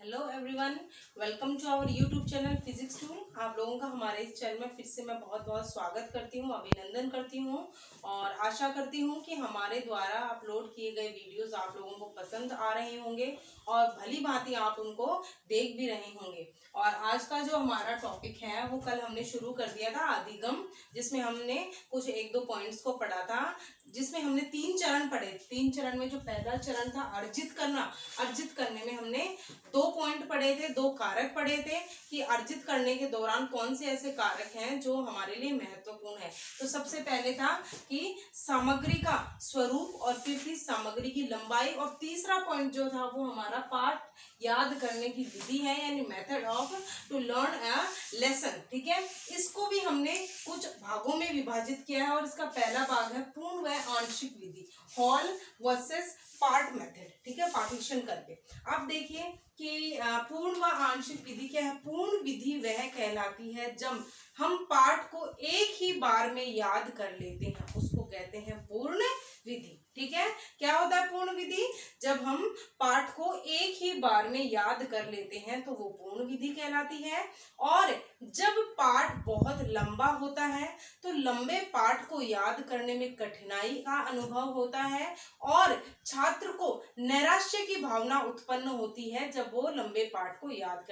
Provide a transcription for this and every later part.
Hello everyone, welcome to our YouTube channel physics tool. आप लोगों का हमारे इस चैनल में फिर से मैं बहुत बहुत स्वागत करती हूँ, अभिनंदन करती हूँ और आशा करती हूँ कि हमारे द्वारा अपलोड किए गए वीडियोस आप लोगों को पसंद आ रहे होंगे और भली भांति आप उनको देख भी रहे होंगे। और आज का जो हमारा टॉपिक है वो कल हमने शुरू कर दिया था अधिगम, जिसमें हमने कुछ एक दो पॉइंट्स को पढ़ा था, जिसमें हमने 3 चरण पढ़े। 3 चरण में जो पहला चरण था अर्जित करना, अर्जित करने में हमने 2 पॉइंट पढ़े थे, 2 कारक पढ़े थे कि अर्जित करने के दौरान कौन से ऐसे कारक हैं जो हमारे लिए महत्वपूर्ण है। तो सबसे पहले था कि सामग्री का स्वरूप और फिर थी सामग्री की लंबाई और तीसरा पॉइंट जो था वो हमारा पाठ याद करने की विधि है, यानी method of to learn a lesson. ठीक है, इसको भी हमने कुछ भागों में विभाजित किया है और इसका पहला भाग है पूर्ण व आंशिक विधि, होल वर्सेस पार्ट मेथड। ठीक है, पार्टीशन करके आप देखिए कि पूर्ण व आंशिक विधि क्या है। पूर्ण विधि वह कहलाती है जब हम पाठ को एक ही बार में याद कर लेते हैं, उसको कहते हैं पूर्ण विधि। ठीक है, क्या होता है पूर्ण विधि? जब हम पाठ को एक ही बार में याद कर लेते हैं तो वो पूर्ण विधि कहलाती है। और जब पाठ बहुत लंबा होता है तो लंबे पाठ को याद करने में कठिनाई का अनुभव होता है और छात्र को नैराश्य की भावना उत्पन्न होती है जब वो लंबे पाठ को याद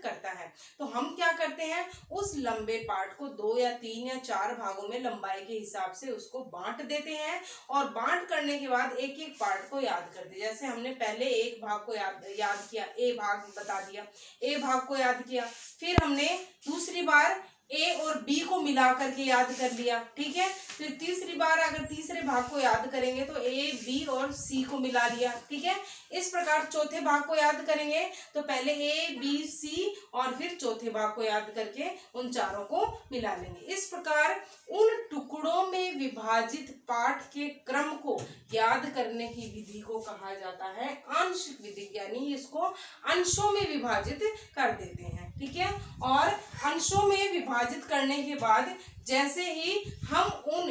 करता है। तो हम क्या करते हैं, उस लंबे पाठ को 2 या 3 या 4 भागों में लंबाई के हिसाब से उसको बांट देते हैं और बांट करने के बाद एक एक पार्ट को याद करते हैं। जैसे हमने पहले एक भाग को याद किया, ए भाग बता दिया, ए भाग को याद किया, फिर हमने दूसरी बार ए और बी को मिला करके याद कर लिया। ठीक है, फिर तीसरी बार अगर तीसरे भाग को याद करेंगे तो ए बी और सी को मिला लिया। ठीक है, इस प्रकार चौथे भाग को याद करेंगे तो पहले ए बी सी और फिर चौथे भाग को याद करके उन चारों को मिला लेंगे। इस प्रकार उन टुकड़ों में विभाजित पाठ के क्रम को याद करने की विधि को कहा जाता है आंशिक विधि, यानी इसको अंशों में विभाजित कर देते हैं। ठीक है, और अंशों में विभाजित करने के बाद जैसे ही हम उन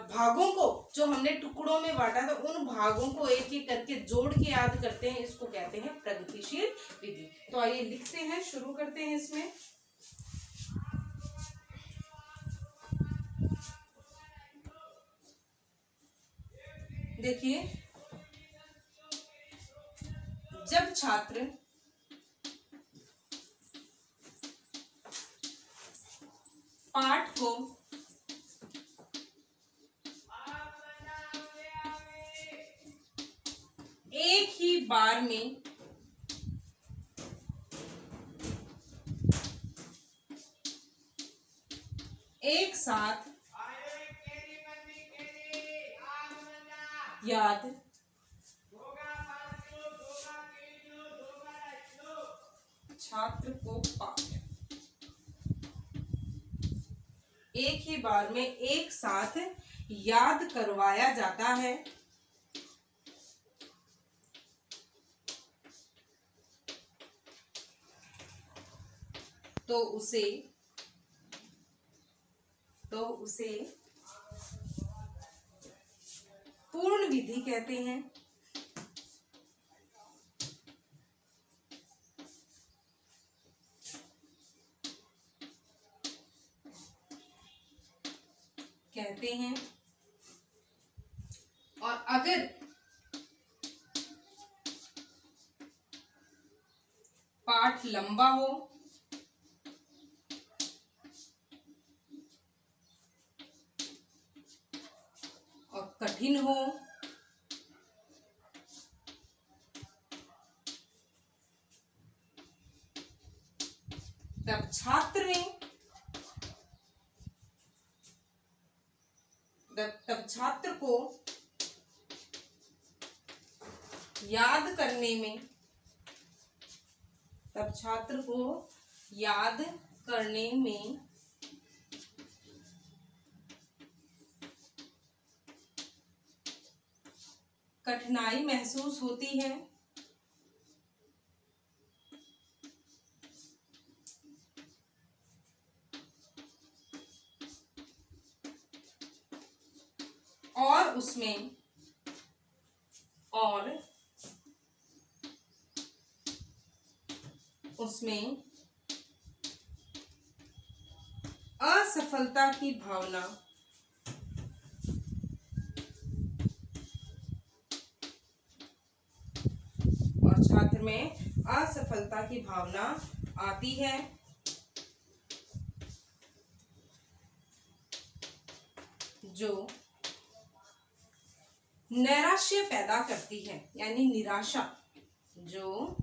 भागों को जो हमने टुकड़ों में बांटा था उन भागों को एक एक करके जोड़ के याद करते हैं, इसको कहते हैं प्रगतिशील विधि। तो आइए लिखते हैं, शुरू करते हैं इसमें। देखिए, जब छात्र पाठ को एक ही बार में एक साथ याद छात्र को पाठ एक ही बार में एक साथ याद करवाया जाता है तो उसे पूर्ण विधि कहते हैं। और अगर पाठ लंबा हो और कठिन हो तब छात्र को याद करने में कठिनाई महसूस होती है और उसमें और उसमें असफलता की भावना और छात्र में असफलता की भावना आती है, जो नैराश्य पैदा करती है, यानी निराशा, जो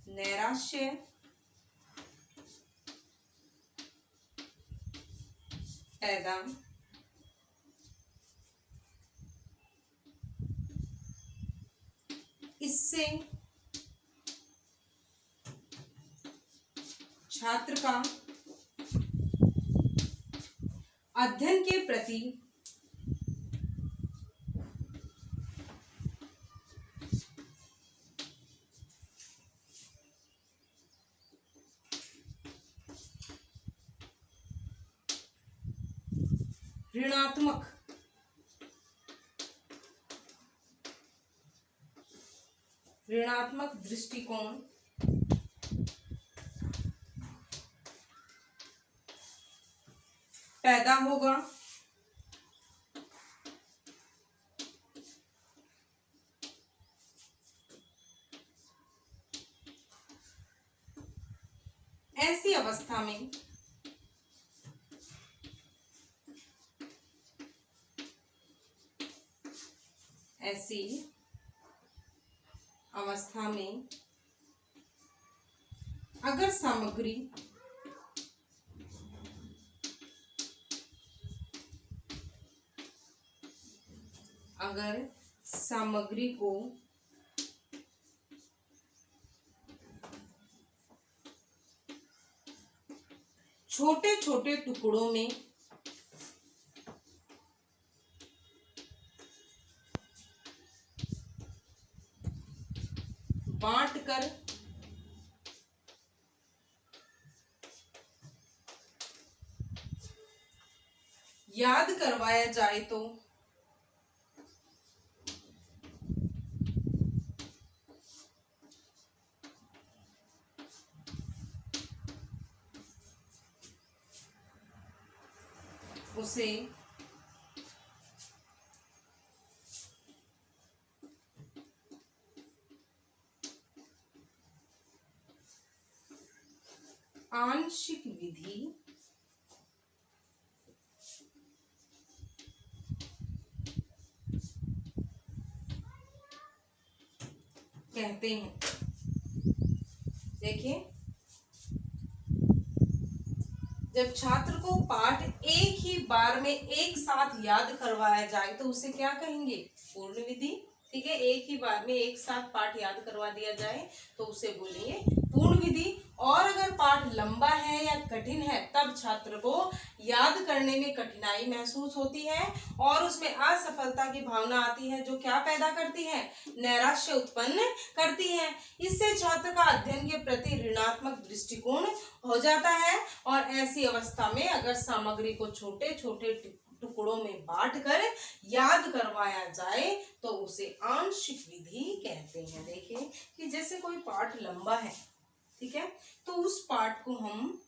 नैराश्य पैदा इससे छात्र का अध्ययन के प्रति ऋणात्मक दृष्टिकोण पैदा होगा, ऐसी अवस्था में अगर सामग्री को छोटे छोटे टुकड़ों में बांटकर याद करवाया जाए तो उसे आंशिक विधि कहते हैं। देखिए, जब छात्र को पाठ एक ही बार में एक साथ याद करवाया जाए तो उसे क्या कहेंगे? पूर्ण विधि। ठीक है, एक ही बार में एक साथ पाठ याद करवा दिया जाए तो उसे बोलेंगे पूर्ण विधि। और अगर पाठ लंबा है या कठिन है तब छात्र को याद करने में कठिनाई महसूस होती है और उसमें असफलता की भावना आती है, जो क्या पैदा करती है? नैराश्य उत्पन्न करती है। इससे छात्र का अध्ययन के प्रति ऋणात्मक दृष्टिकोण हो जाता है और ऐसी अवस्था में अगर सामग्री को छोटे छोटे टुकड़ों में बांटकर याद करवाया जाए तो उसे आंशिक विधि कहते हैं। देखिए कि जैसे कोई पाठ लंबा है, ठीक है, तो उस पाठ को हम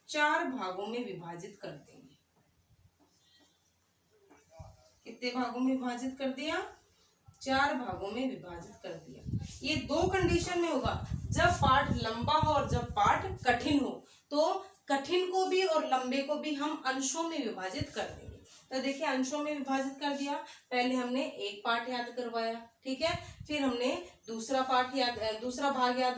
4 भागों में विभाजित कर देंगे। कितने भागों में विभाजित कर दिया? 4 भागों में विभाजित कर दिया। ये 2 कंडीशन में होगा, जब पाठ लंबा हो और जब पाठ कठिन हो। तो कठिन को भी और लंबे को भी हम अंशों में विभाजित कर देंगे। तो देखिए, अंशों में विभाजित कर दिया। पहले हमने एक पाठ याद करवाया, ठीक है, फिर हमने दूसरा भाग याद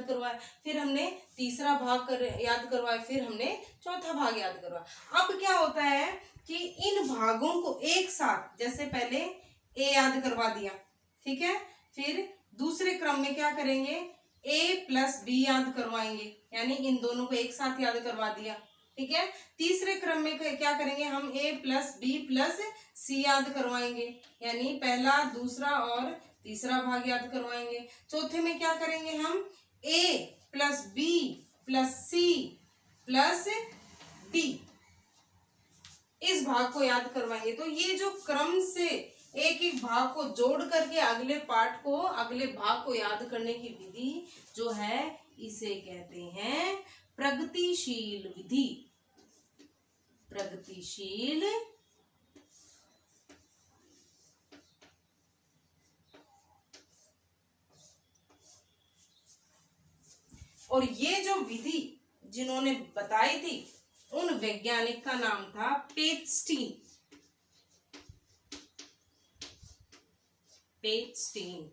करवाया, फिर हमने तीसरा भाग याद करवाया, फिर हमने चौथा भाग याद करवाया। अब क्या होता है कि इन भागों को एक साथ, जैसे पहले ए याद करवा दिया, ठीक है, फिर दूसरे क्रम में क्या करेंगे? ए प्लस बी याद करवाएंगे, यानी इन दोनों को एक साथ याद करवा दिया, ठीक है। तीसरे क्रम में क्या करेंगे? हम ए प्लस बी प्लस सी याद करवाएंगे, यानी पहला, दूसरा और तीसरा भाग याद करवाएंगे। चौथे में क्या करेंगे? हम A plus B plus C plus D, इस भाग को याद करवाएंगे। तो ये जो क्रम से एक एक भाग को जोड़ करके अगले पार्ट को, अगले भाग को याद करने की विधि जो है इसे कहते हैं प्रगतिशील विधि। प्रगतिशील और ये जो विधि जिन्होंने बताई थी उन वैज्ञानिक का नाम था पेचस्टीन। पेचस्टीन,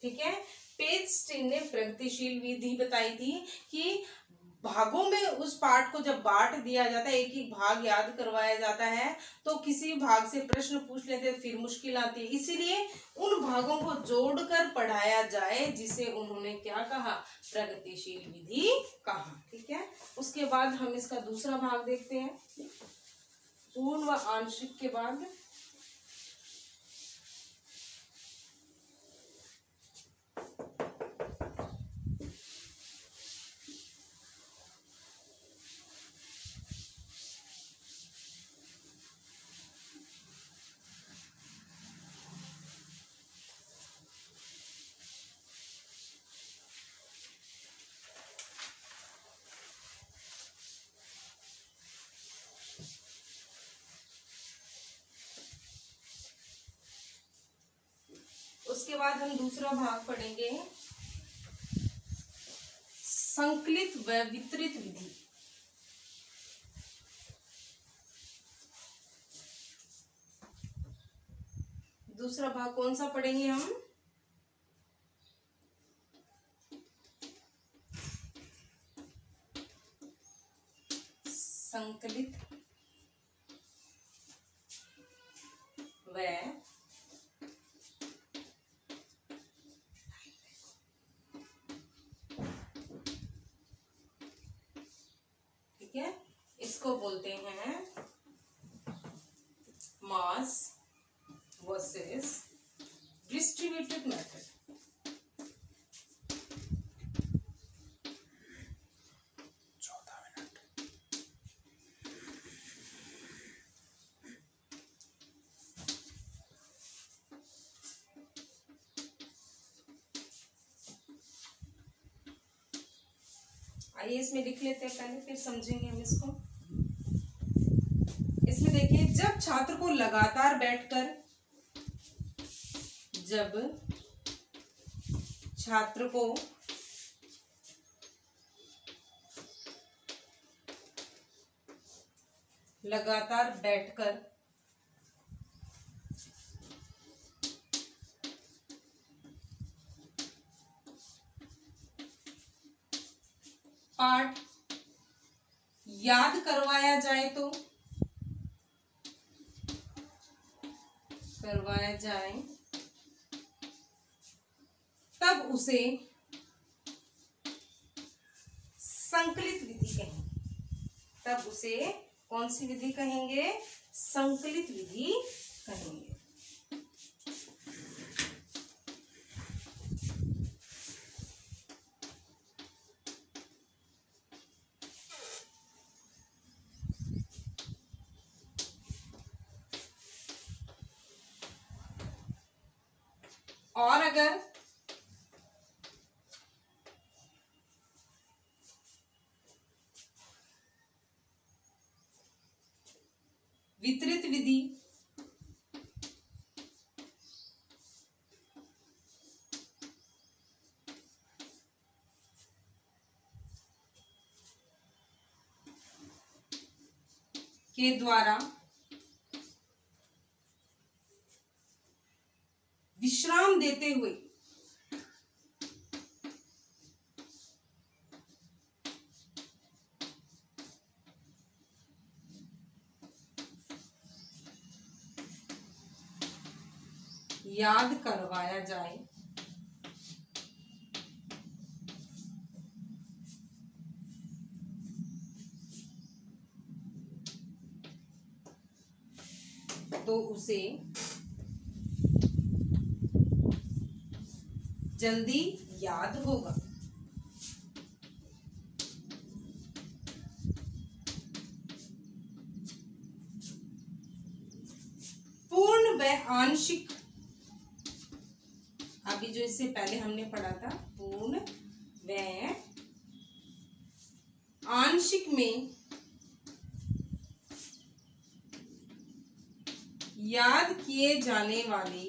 ठीक है। पेचस्टीन ने प्रगतिशील विधि बताई थी कि भागों में उस पार्ट को जब बांट दिया जाता है, एक एक भाग याद करवाया जाता है, तो किसी भाग से प्रश्न पूछ लेते फिर मुश्किल आती है, इसीलिए उन भागों को जोड़कर पढ़ाया जाए, जिसे उन्होंने क्या कहा, प्रगतिशील विधि कहा, ठीक है। उसके बाद हम इसका दूसरा भाग देखते हैं, पूर्ण व आंशिक के बाद। उसके बाद हम दूसरा भाग पढ़ेंगे, संकलित व वितरित विधि। दूसरा भाग कौन सा पढ़ेंगे हम, संकलित व इसको बोलते हैं मास वर्सेस डिस्ट्रीब्यूटेड मेथड। आइए इसमें लिख लेते हैं पहले, फिर समझेंगे हम इसको। इसमें देखिए, जब छात्र को लगातार बैठकर, जब छात्र को लगातार बैठकर पाठ याद करवाया जाए तो, करवाया जाए तब उसे संकलित विधि कहेंगे। तब उसे कौन सी विधि कहेंगे, संकलित विधि कहेंगे। और अगर वितरित विधि के द्वारा विश्राम देते हुए याद करवाया जाए तो उसे जल्दी याद होगा। पूर्ण व आंशिक, अभी जो इससे पहले हमने पढ़ा था पूर्ण व आंशिक में याद किए जाने वाले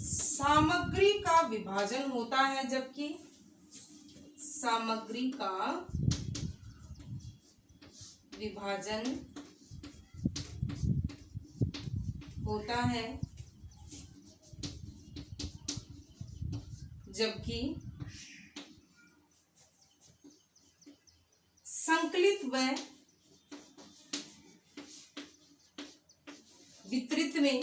सामग्री का विभाजन होता है, जबकि सामग्री का विभाजन होता है, जबकि संकलित व वितरित में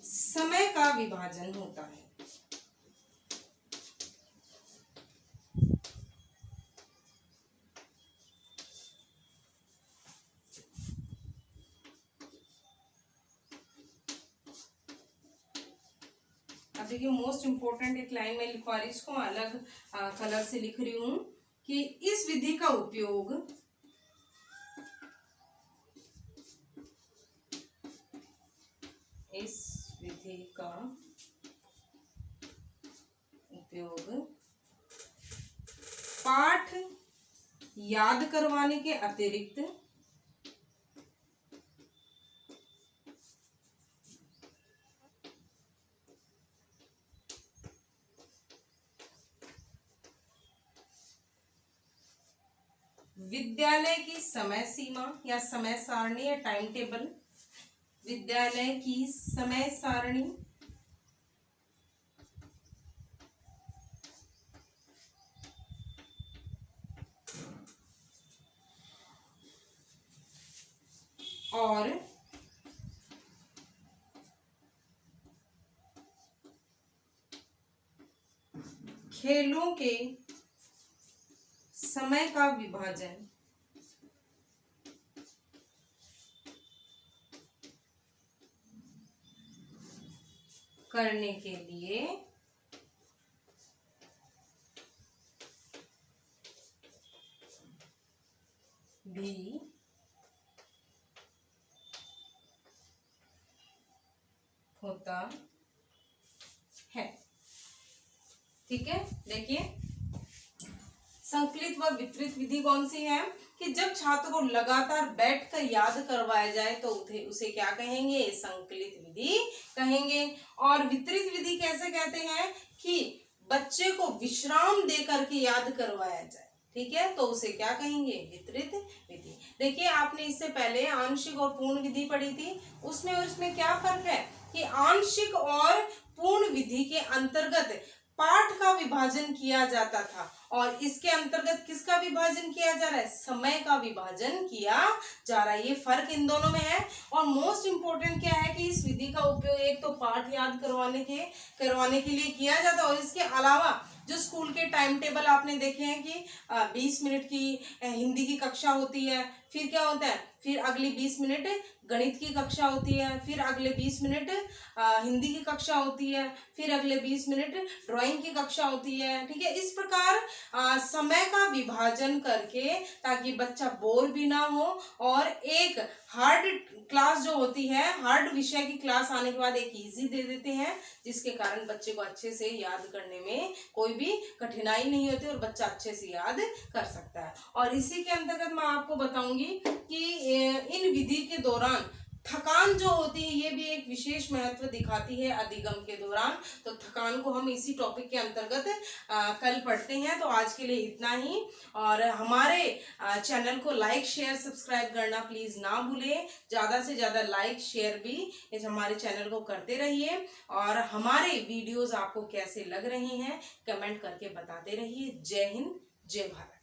समय का विभाजन होता है। अब देखिए मोस्ट इंपोर्टेंट एक लाइन में लिखवा रही, इसको अलग कलर से लिख रही हूं कि इस विधि का उपयोग पाठ याद करवाने के अतिरिक्त विद्यालय की समय सीमा या समय सारणी या टाइम टेबल, विद्यालय की समय सारणी और खेलों के समय का विभाजन करने के लिए भी होता है। ठीक है, देखिए संकलित व वितरित विधि कौन सी है कि जब छात्र को लगातार बैठकर याद करवाया जाए तो उसे क्या कहेंगे, संकलित विधि कहेंगे। और वितरित विधि कैसे कहते हैं कि बच्चे को विश्राम देकर के याद करवाया जाए, ठीक है, तो उसे क्या कहेंगे, वितरित विधि। देखिए आपने इससे पहले आंशिक और पूर्ण विधि पढ़ी थी, उसमें और इसमें क्या फर्क है कि आंशिक और पूर्ण विधि के अंतर्गत पाठ का विभाजन किया जाता था और इसके अंतर्गत किसका विभाजन किया जा रहा है, समय का विभाजन किया जा रहा है। ये फर्क इन दोनों में है। और मोस्ट इंपोर्टेंट क्या है कि इस विधि का उपयोग एक तो पाठ याद करवाने के लिए किया जाता है और इसके अलावा जो स्कूल के टाइम टेबल आपने देखे हैं कि 20 मिनट की हिंदी की कक्षा होती है, फिर क्या होता है, फिर अगली 20 मिनट गणित की कक्षा होती है, फिर अगले 20 मिनट हिंदी की कक्षा होती है, फिर अगले 20 मिनट ड्राइंग की कक्षा होती है। ठीक है, इस प्रकार समय का विभाजन करके ताकि बच्चा बोर भी ना हो और एक हार्ड क्लास जो होती है, हार्ड विषय की क्लास आने के बाद एक इजी दे देते हैं, जिसके कारण बच्चे को अच्छे से याद करने में कोई भी कठिनाई नहीं होती और बच्चा अच्छे से याद कर सकता है। और इसी के अंतर्गत मैं आपको बताऊंगी कि इन विधि के दौरान थकान जो होती है ये भी एक विशेष महत्व दिखाती है अधिगम के दौरान। तो थकान को हम इसी टॉपिक के अंतर्गत कल पढ़ते हैं। तो आज के लिए इतना ही। और हमारे चैनल को लाइक शेयर सब्सक्राइब करना प्लीज ना भूलें। ज़्यादा से ज़्यादा लाइक शेयर भी इस हमारे चैनल को करते रहिए और हमारे वीडियोज आपको कैसे लग रहे हैं कमेंट करके बताते रहिए। जय हिंद, जय भारत।